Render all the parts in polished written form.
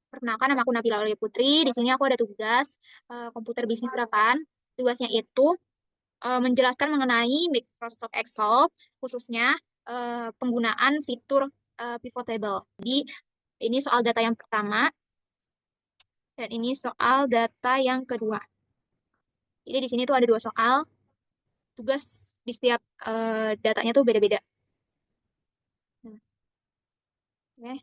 Perkenalkan, nama aku Nabila Aulia Putri. Di sini aku ada tugas komputer bisnis terapan. Tugasnya itu menjelaskan mengenai Microsoft Excel, khususnya penggunaan fitur pivot table. Jadi ini soal data yang pertama dan ini soal data yang kedua. Jadi di sini tuh ada dua soal. Tugas di setiap datanya tuh beda-beda. Nah, oke.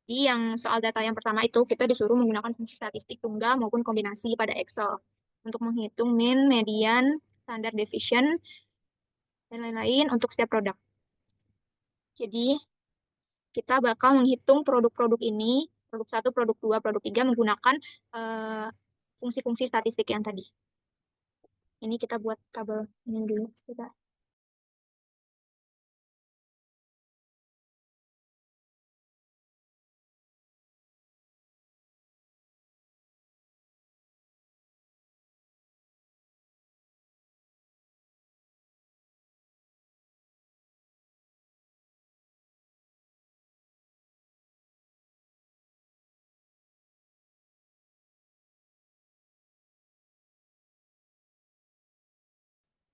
Jadi yang soal data yang pertama itu kita disuruh menggunakan fungsi statistik tunggal maupun kombinasi pada Excel untuk menghitung mean, median, standard deviation, dan lain-lain untuk setiap produk. Jadi kita bakal menghitung produk-produk ini, produk satu, produk 2, produk 3 menggunakan eh, fungsi-fungsi statistik yang tadi. Ini kita buat tabel ini dulu. Kita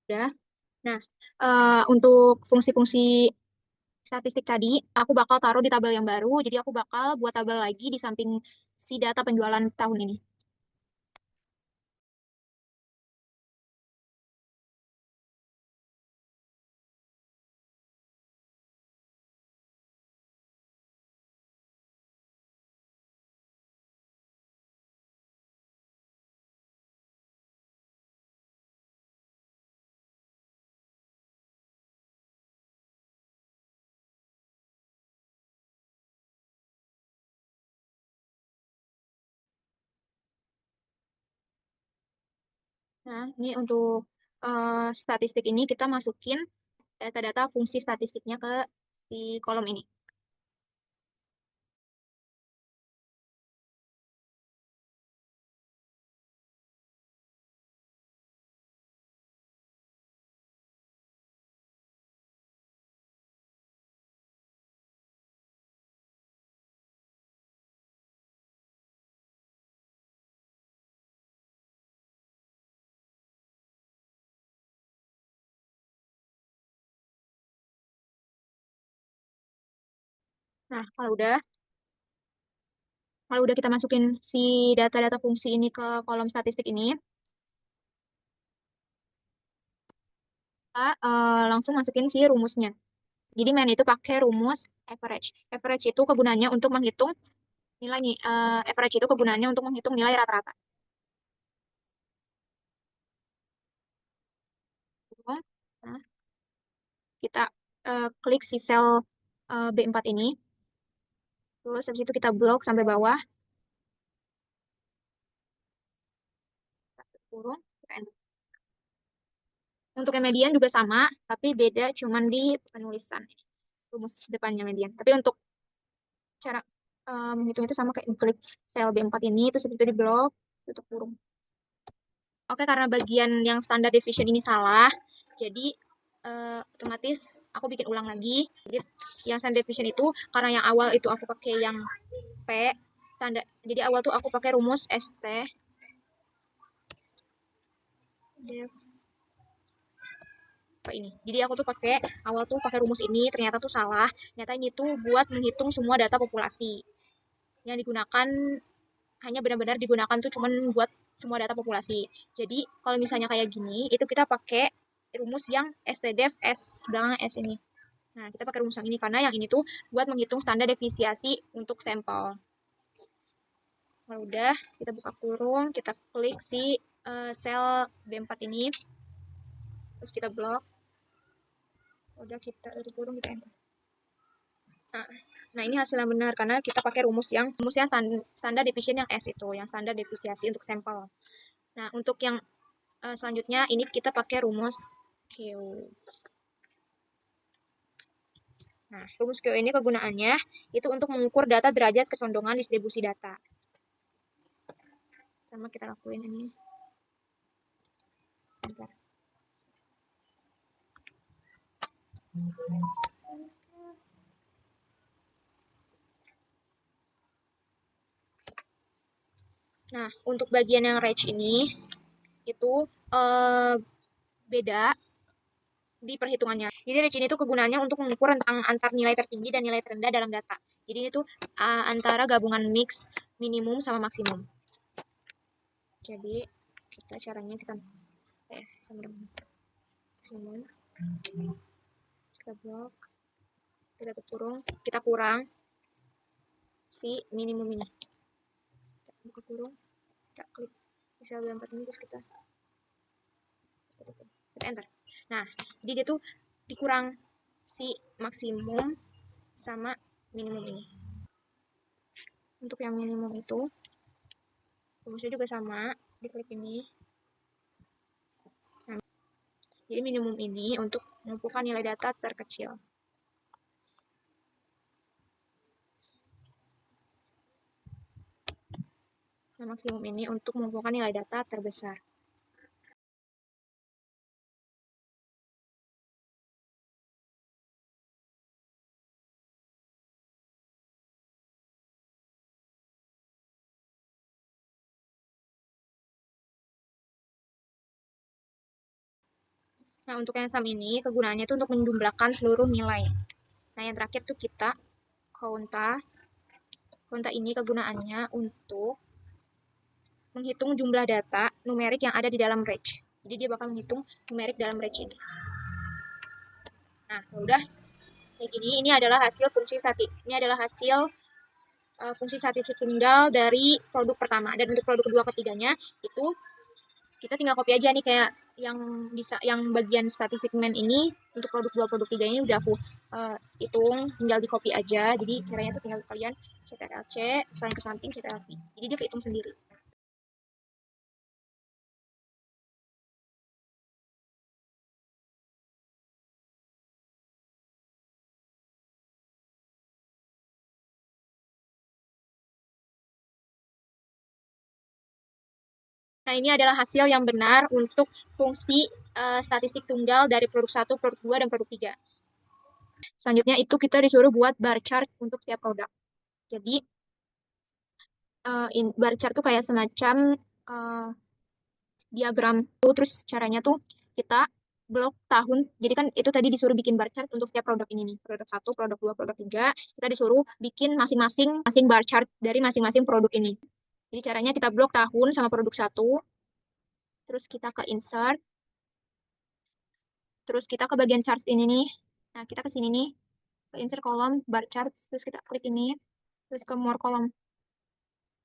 udah. Nah, untuk fungsi-fungsi statistik tadi, aku bakal taruh di tabel yang baru. Jadi aku bakal buat tabel lagi di samping si data penjualan tahun ini. Nah, ini untuk statistik ini kita masukin data-data fungsi statistiknya ke si kolom ini. Nah, kalau udah kita masukin si data-data fungsi ini ke kolom statistik ini, kita langsung masukin si rumusnya. Jadi main itu pakai rumus average. Average itu kegunaannya untuk menghitung nilai average itu kegunaannya untuk menghitung nilai rata-rata. Nah, kita klik si sel B4 ini, terus habis itu kita blok sampai bawah, kurung, kita enter. Untuk yang median juga sama, tapi beda cuman di penulisan rumus depannya median. Tapi untuk cara menghitung itu sama kayak klik sel B4 ini, terus habis itu di blok, tutup kurung. Oke, karena bagian yang standar deviation ini salah, jadi otomatis aku bikin ulang lagi. Jadi yang standard deviation itu karena yang awal itu aku pakai yang P standar. Jadi awal tuh aku pakai rumus ST dev apa ini. Jadi aku tuh pakai awal tuh pakai rumus ini, ternyata tuh salah. Ternyata ini tuh buat menghitung semua data populasi. Yang digunakan hanya benar-benar digunakan tuh cuman buat semua data populasi. Jadi kalau misalnya kayak gini, itu kita pakai rumus yang stdev s belakang s ini. Nah, kita pakai rumus yang ini karena yang ini tuh buat menghitung standar deviasi untuk sampel. Kalau udah, kita buka kurung, kita klik si sel B4 ini, terus kita blok. Udah kita tutup kurung, kita enter. Nah, nah, ini hasil yang benar karena kita pakai rumus yang standar deviation yang S itu, yang standar deviasi untuk sampel. Nah, untuk yang selanjutnya ini kita pakai rumus Q. Nah, rumus Q ini kegunaannya itu untuk mengukur data derajat kecondongan distribusi data. Sama kita lakuin ini. Bentar. Nah, untuk bagian yang range ini itu beda di perhitungannya. Jadi range ini tuh kegunaannya untuk mengukur rentang antar nilai tertinggi dan nilai terendah dalam data. Jadi ini tuh antara gabungan mix minimum sama maksimum. Jadi kita caranya kita sama dengan maksimum kita blok, kita kurung, kita kurang si minimum ini. Kita buka kurung, kita klik bisa 4 ini terus kita enter. Nah, jadi dia tuh dikurang si maksimum sama minimum ini. Untuk yang minimum itu rumusnya juga sama, diklik ini. Nah, jadi minimum ini untuk mengumpulkan nilai data terkecil. Nah, maksimum ini untuk mengumpulkan nilai data terbesar. Nah, untuk yang sum ini kegunaannya itu untuk menjumlahkan seluruh nilai. Nah, yang terakhir tuh kita konta. Konta ini kegunaannya untuk menghitung jumlah data numerik yang ada di dalam range. Jadi dia bakal menghitung numerik dalam range ini. Nah, udah kayak gini. Ini adalah hasil fungsi statistik. Ini adalah hasil fungsi statistik tunggal dari produk pertama. Dan untuk produk kedua ketiganya itu kita tinggal copy aja nih kayak yang bagian statistik main ini untuk produk 2 produk 3 ini udah aku hitung, tinggal di copy aja. Jadi caranya tuh tinggal kalian CTRL-C, selain ke samping CTRL-V. Jadi dia kehitung sendiri. Nah, ini adalah hasil yang benar untuk fungsi statistik tunggal dari produk 1, produk 2, dan produk 3. Selanjutnya itu kita disuruh buat bar chart untuk setiap produk. Jadi bar chart tuh kayak semacam diagram. Terus caranya tuh kita blok tahun. Jadi kan itu tadi disuruh bikin bar chart untuk setiap produk ini nih. Produk 1, produk 2, produk 3. Kita disuruh bikin masing-masing bar chart dari masing-masing produk ini. Jadi caranya kita blok tahun sama produk 1. Terus kita ke insert. Terus kita ke bagian charts ini nih. Nah, kita ke sini nih. Ke insert column, bar charts. Terus kita klik ini. Terus ke more column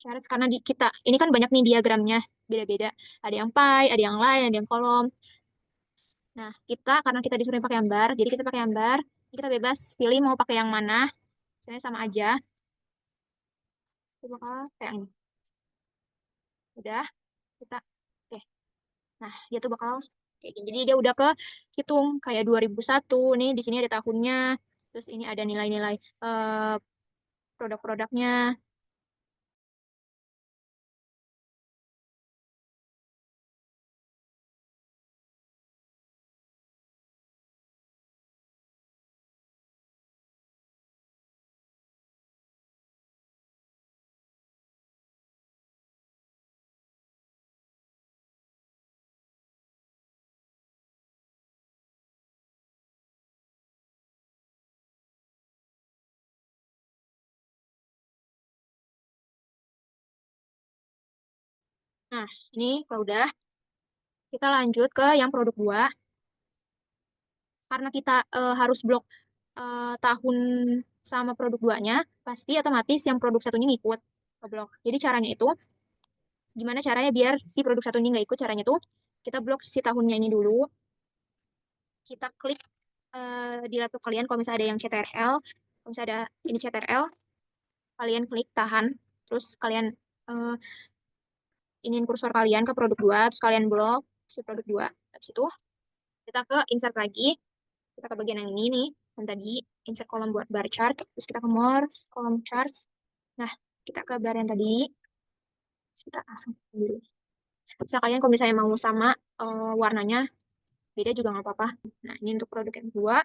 charts. Karena kita, ini kan banyak nih diagramnya. Beda-beda. Ada yang pie, ada yang line, ada yang kolom. Nah, karena kita disuruh pakai gambar, jadi kita pakai gambar. Kita bebas pilih mau pakai yang mana. Misalnya sama aja. Kita bakal kayak ini. Udah, kita, oke. Nah, dia tuh bakal kayak gini. Jadi dia udah ke hitung kayak 2001. Nih, di sini ada tahunnya. Terus ini ada nilai-nilai produk-produknya. Nah, ini kalau udah, kita lanjut ke yang produk 2. Karena kita harus blok tahun sama produk 2-nya, pasti otomatis yang produk satunya ngikut ke blok. Jadi caranya itu, gimana caranya biar si produk satunya nggak ikut? Caranya tuh, kita blok si tahunnya ini dulu. Kita klik di laptop kalian, kalau misalnya ada yang CTRL, kalau misalnya ada ini CTRL, kalian klik tahan, terus kalian uh, iniin kursor kalian ke produk 2, terus kalian blok si produk 2. Habis itu, kita ke insert lagi, kita ke bagian yang ini nih, yang tadi insert kolom buat bar chart, terus kita ke more, kolom charts. Nah, kita ke bar yang tadi, terus kita langsung dulu. Misalnya kalian kalau misalnya mau sama warnanya, beda juga nggak apa-apa. Nah, ini untuk produk yang kedua,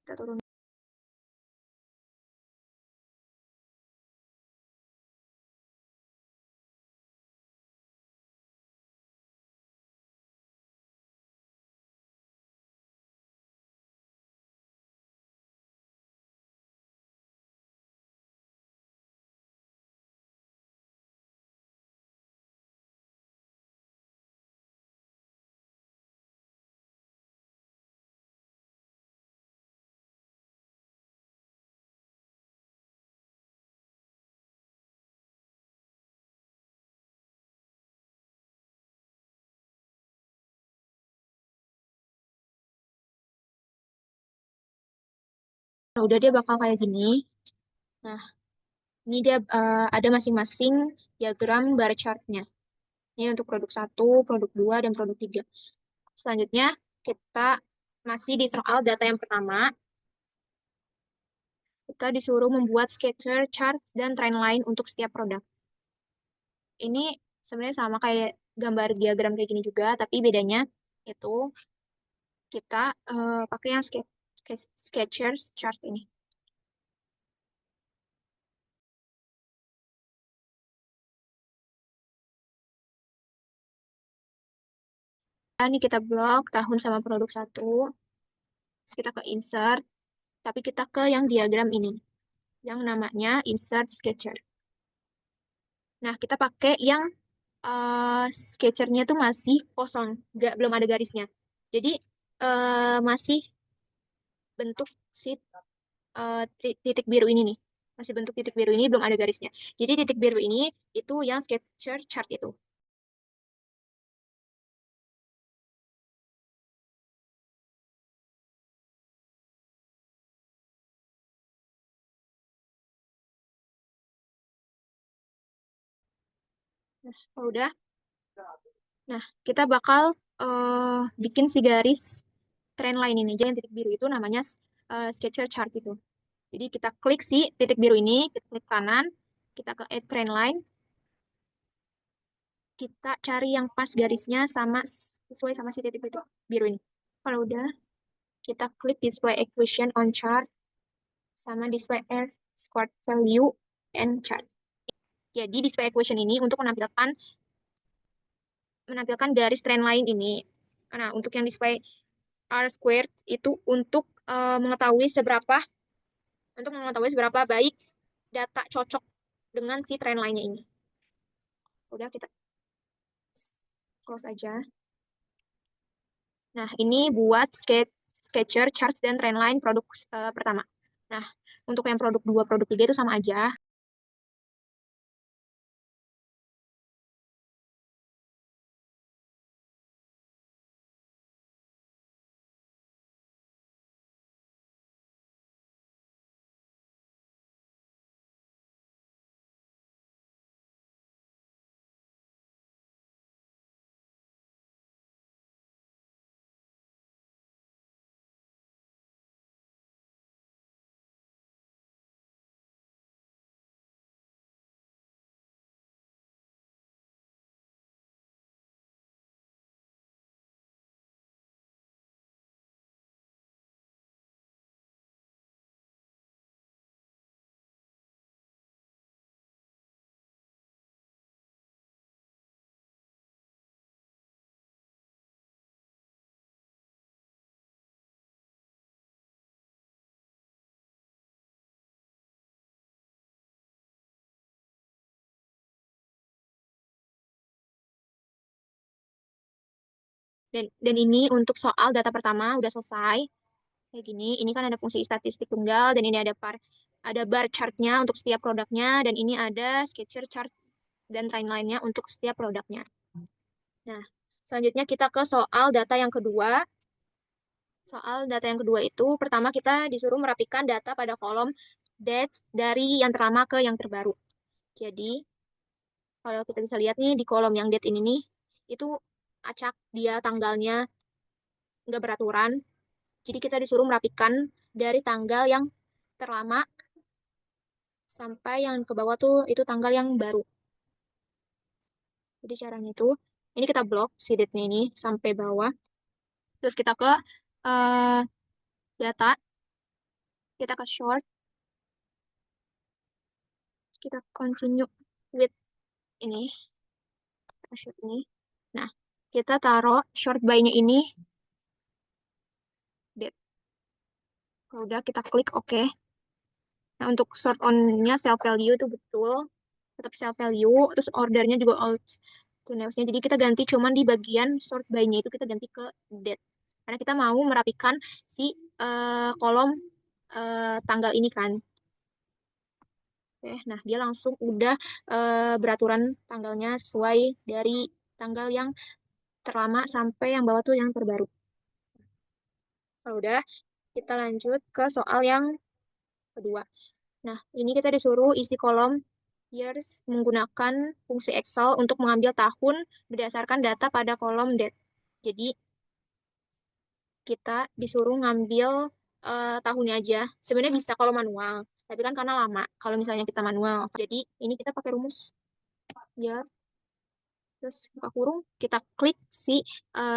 kita turun. udah dia bakal kayak gini. Nah, ini dia ada masing-masing diagram bar chartnya. Ini untuk produk satu, produk 2, dan produk 3. Selanjutnya, kita masih di soal data yang pertama. Kita disuruh membuat scatter, chart, dan trendline untuk setiap produk. Ini sebenarnya sama kayak gambar diagram kayak gini juga, tapi bedanya itu kita pakai yang scatter chart ini. Nah, ini kita blok tahun sama produk satu. Terus kita ke insert, tapi kita ke yang diagram ini, yang namanya insert sketcher. Nah, kita pakai yang sketchernya tuh masih kosong, belum ada garisnya. Jadi masih bentuk si titik biru ini nih. Masih bentuk titik biru ini, belum ada garisnya. Jadi titik biru ini itu yang sketcher chart itu. Nah, kalau udah, nah kita bakal bikin si garis trend line ini. Jadi yang titik biru itu namanya sketcher chart itu. Jadi kita klik si titik biru ini, kita klik kanan, kita ke add trend line, kita cari yang pas garisnya sama sesuai sama si titik itu biru ini. Kalau udah, kita klik display equation on chart sama display air squared value and chart. Jadi display equation ini untuk menampilkan garis trend line ini. Nah, untuk yang display R squared itu untuk mengetahui seberapa baik data cocok dengan si trend line-nya ini. Udah kita close aja. Nah, ini buat sketcher, charts, dan trendline produk pertama. Nah, untuk yang produk 2, produk 3 itu sama aja. Dan ini untuk soal data pertama udah selesai. Kayak gini, ini kan ada fungsi statistik tunggal, dan ini ada bar chartnya untuk setiap produknya, dan ini ada sketcher chart dan trendline-nya untuk setiap produknya. Nah, selanjutnya kita ke soal data yang kedua. Soal data yang kedua itu, pertama kita disuruh merapikan data pada kolom date dari yang terlama ke yang terbaru. Jadi, kalau kita bisa lihat nih di kolom yang date ini nih, itu acak dia tanggalnya nggak beraturan. Jadi kita disuruh merapikan dari tanggal yang terlama sampai yang ke bawah tuh itu tanggal yang baru. Jadi caranya itu, ini kita blok si date-nya ini sampai bawah. Terus kita ke eh, data, kita ke short, kita continue with ini, kita short ini. Nah, kita taruh short by-nya ini date. Kalau udah kita klik OK. Nah, untuk sort on-nya self value itu betul, tetap self value, terus ordernya juga all to newsnya. Jadi kita ganti cuman di bagian sort by-nya itu kita ganti ke date. Karena kita mau merapikan si kolom tanggal ini kan. Oke, nah dia langsung udah beraturan tanggalnya sesuai dari tanggal yang terlama sampai yang bawah tuh yang terbaru. Kalau udah, kita lanjut ke soal yang kedua. Nah, ini kita disuruh isi kolom years menggunakan fungsi Excel untuk mengambil tahun berdasarkan data pada kolom date. Jadi, kita disuruh ngambil tahunnya aja. Sebenarnya bisa kalau manual, tapi kan karena lama. Kalau misalnya kita manual, jadi ini kita pakai rumus ya. Terus buka kurung, kita klik si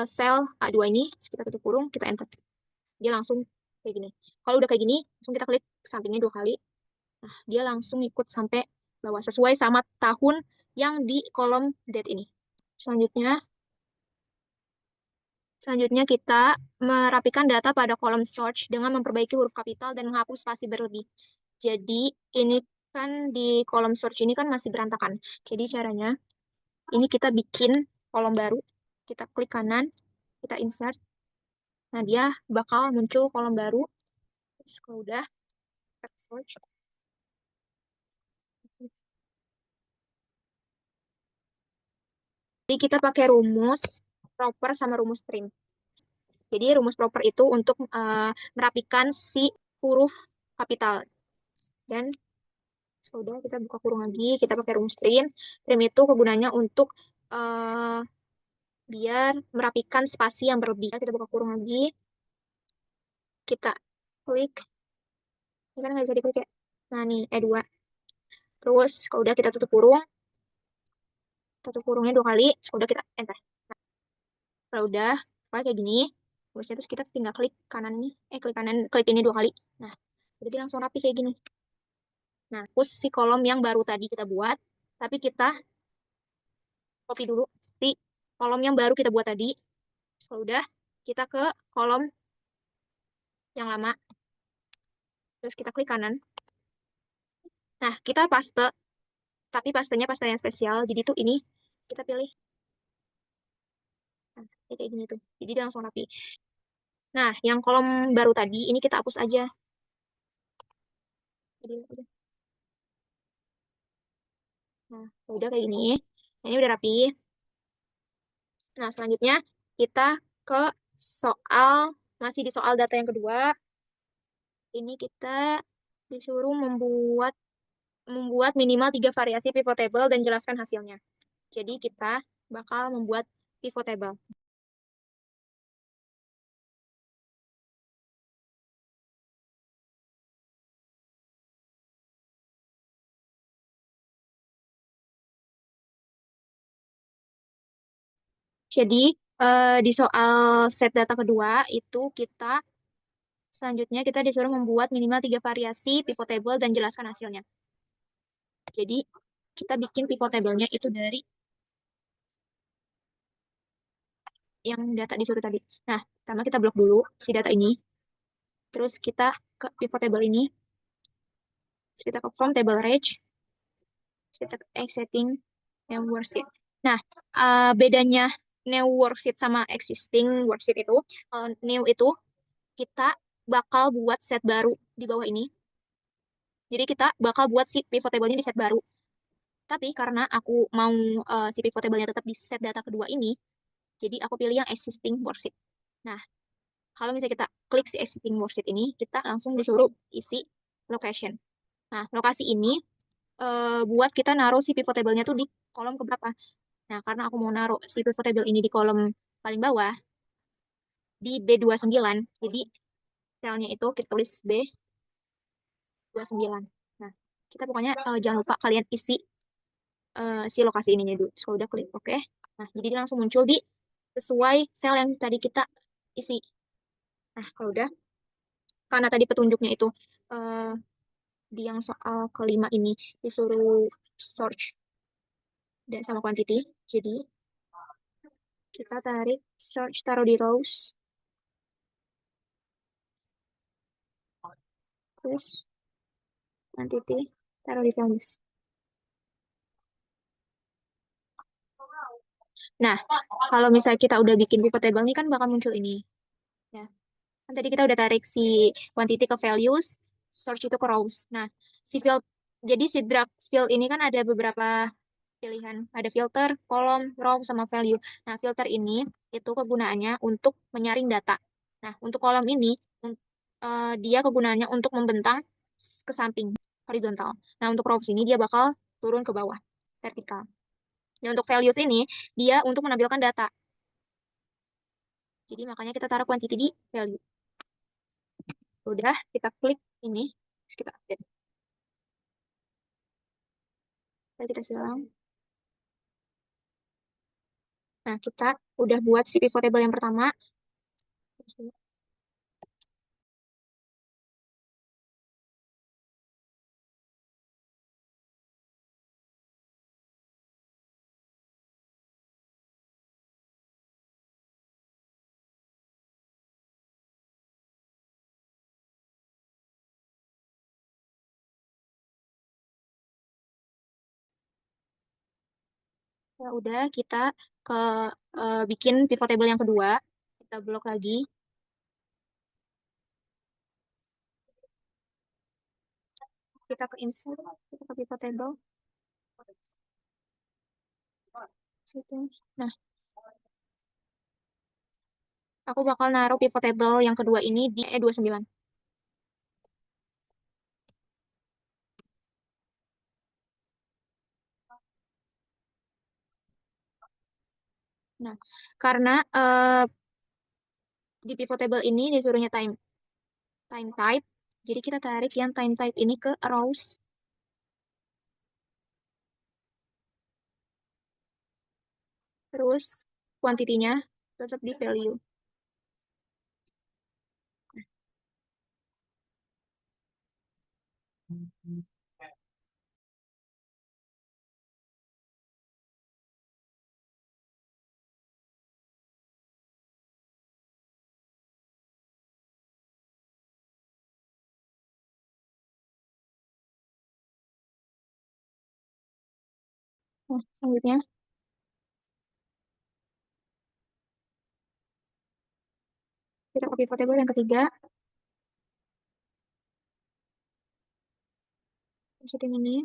sel A2 ini, terus kita tutup kurung, kita enter. Dia langsung kayak gini. Kalau udah kayak gini, langsung kita klik sampingnya 2 kali. Nah, dia langsung ikut sampai bawah sesuai sama tahun yang di kolom date ini. Selanjutnya, selanjutnya kita merapikan data pada kolom search dengan memperbaiki huruf kapital dan menghapus spasi berlebih. Jadi ini kan di kolom search ini kan masih berantakan. Jadi caranya ini kita bikin kolom baru, kita klik kanan, kita insert. Nah, dia bakal muncul kolom baru. Terus kalau udah, kita search. Jadi kita pakai rumus proper sama rumus trim. Jadi rumus proper itu untuk merapikan si huruf kapital. Dan sudah kita buka kurung lagi, kita pakai rumus trim. Trim itu kegunaannya untuk eh, biar merapikan spasi yang berlebih. Kita buka kurung lagi, kita klik. Ini kan nggak bisa diklik ya. Nah nih, E2. Terus kalau udah kita tutup kurung, tutup kurungnya 2 kali, udah kita enter. Kalau udah, kayak gini, terus kita tinggal klik kanan ini, klik kanan, klik ini 2 kali. Nah, jadi langsung rapi kayak gini. Nah, terus si kolom yang baru tadi kita buat, tapi kita copy dulu si kolom yang baru kita buat tadi. Kalau udah, kita ke kolom yang lama, terus kita klik kanan. Nah, kita paste, tapi pastenya paste yang spesial, jadi tuh ini kita pilih. Nah, kayak gini tuh, jadi dia langsung rapi. Nah, yang kolom baru tadi, ini kita hapus aja. Jadi, udah. Nah, udah kayak gini. Nah, ini udah rapi. Nah, selanjutnya kita ke soal, masih di soal data yang kedua. Ini kita disuruh membuat membuat minimal 3 variasi pivot table dan jelaskan hasilnya. Jadi kita bakal membuat pivot table. Jadi di soal set data kedua itu kita selanjutnya kita disuruh membuat minimal 3 variasi pivot table dan jelaskan hasilnya. Jadi kita bikin pivot table-nya itu dari yang data disuruh tadi. Nah, pertama kita blok dulu si data ini. Terus kita ke pivot table ini. Terus kita ke from table range. Terus kita ke setting new worksheet. Nah, bedanya new worksheet sama existing worksheet itu, kalau new itu kita bakal buat set baru di bawah ini. Jadi kita bakal buat si pivot table-nya di set baru. Tapi karena aku mau si pivot table-nya tetap di set data kedua ini, jadi aku pilih yang existing worksheet. Nah, kalau misalnya kita klik si existing worksheet ini, kita langsung disuruh isi location. Nah, lokasi ini buat kita naruh si pivot table-nya tuh di kolom keberapa. Nah, karena aku mau naruh si pivot table ini di kolom paling bawah, di B29, jadi selnya itu kita tulis B29. Nah, kita pokoknya jangan lupa kalian isi si lokasi ininya dulu. So, udah klik OK. Nah, jadi dia langsung muncul di sesuai sel yang tadi kita isi. Nah, kalau udah, karena tadi petunjuknya itu eh, di yang soal kelima ini disuruh search dan sama quantity. Jadi, kita tarik search, taruh di rows. Terus, quantity, taruh di values. Nah, kalau misalnya kita udah bikin pivot table ini kan bakal muncul ini. Ya. Kan tadi kita udah tarik si quantity ke values, search itu ke rows. Nah, si field, jadi si drag field ini kan ada beberapa pilihan. Ada filter, kolom, row, sama value. Nah, filter ini itu kegunaannya untuk menyaring data. Nah, untuk kolom ini, dia kegunaannya untuk membentang ke samping, horizontal. Nah, untuk rows ini dia bakal turun ke bawah, vertikal. Dan untuk values ini, dia untuk menampilkan data. Jadi makanya kita taruh quantity di value. Udah, kita klik ini, terus kita update. Lalu kita silang. Nah, kita udah buat si pivot table yang pertama. Ya udah, kita ke bikin pivot table yang kedua. Kita blok lagi. Kita ke insert, kita ke pivot table. Situ. Nah, aku bakal naruh pivot table yang kedua ini di E29. Nah, karena di pivot table ini disuruhnya time type, jadi kita tarik yang time type ini ke rows, terus kuantitinya tetap di value. Nah, selanjutnya kita ke pivot table yang ketiga, setting ini,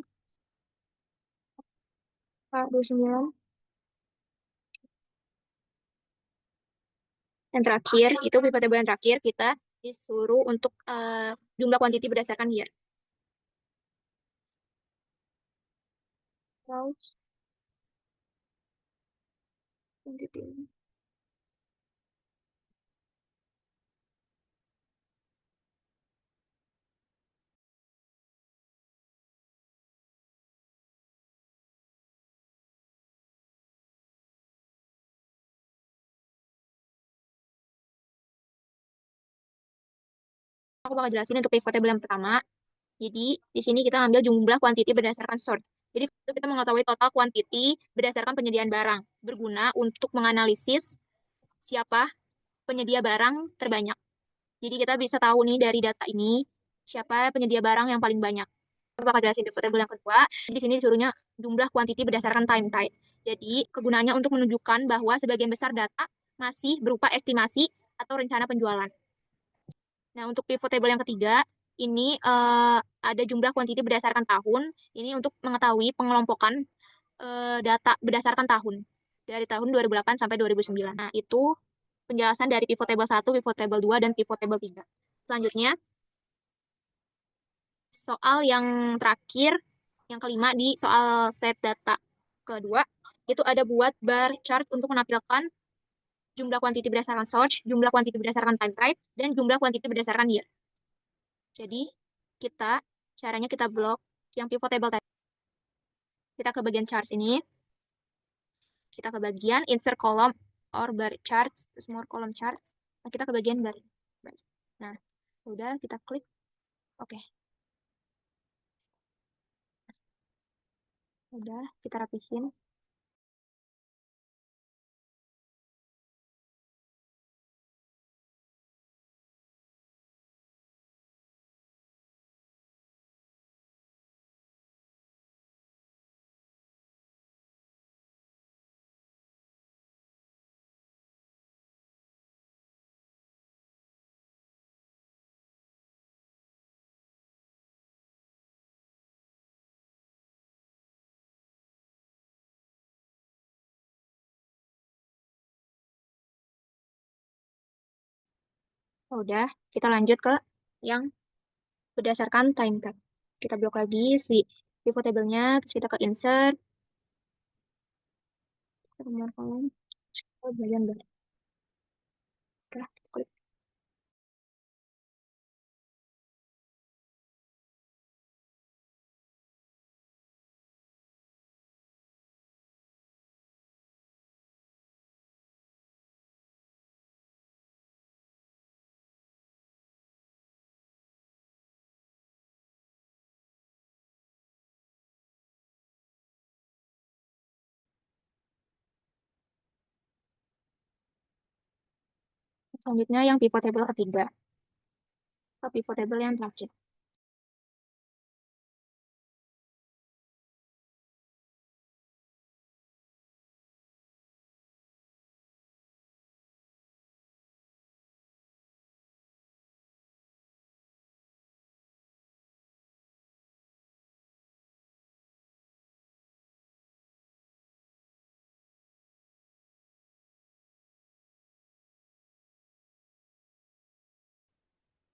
A29. Yang terakhir, itu pivot table yang terakhir, kita disuruh untuk jumlah quantity berdasarkan year. Rows, quantity. Aku bakal jelasin untuk pivot table yang pertama. Jadi, di sini kita ambil jumlah quantity berdasarkan sort. Jadi, kita mengetahui total quantity berdasarkan penyediaan barang. Berguna untuk menganalisis siapa penyedia barang terbanyak. Jadi, kita bisa tahu nih dari data ini, siapa penyedia barang yang paling banyak. Kita bakal jelasin pivot table yang kedua. Di sini disuruhnya jumlah quantity berdasarkan time type. Jadi, kegunaannya untuk menunjukkan bahwa sebagian besar data masih berupa estimasi atau rencana penjualan. Nah, untuk pivot table yang ketiga, ini ada jumlah quantity berdasarkan tahun. Ini untuk mengetahui pengelompokan data berdasarkan tahun. Dari tahun 2008 sampai 2009. Nah, itu penjelasan dari pivot table 1, pivot table 2, dan pivot table 3. Selanjutnya, soal yang terakhir, yang kelima di soal set data kedua, itu ada buat bar chart untuk menampilkan jumlah quantity berdasarkan source, jumlah quantity berdasarkan time type, dan jumlah quantity berdasarkan year. Jadi, kita caranya kita blok yang pivot table tadi. Kita ke bagian charts ini. Kita ke bagian insert column or bar charts, terus more column charts. Nah, kita ke bagian bar. Nah, udah kita klik. Oke, udah kita rapihin. Udah, kita lanjut ke yang berdasarkan time tab. Kita blok lagi si pivot table-nya, terus kita ke insert, nomor kolom, bagian baru. Udah, kita klik. Selanjutnya yang pivot table ketiga, ke pivot table yang terakhir.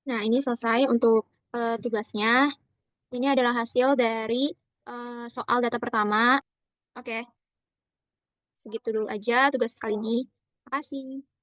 Nah, ini selesai untuk tugasnya. Ini adalah hasil dari soal data pertama. Oke, segitu dulu aja tugas kali ini. Terima kasih.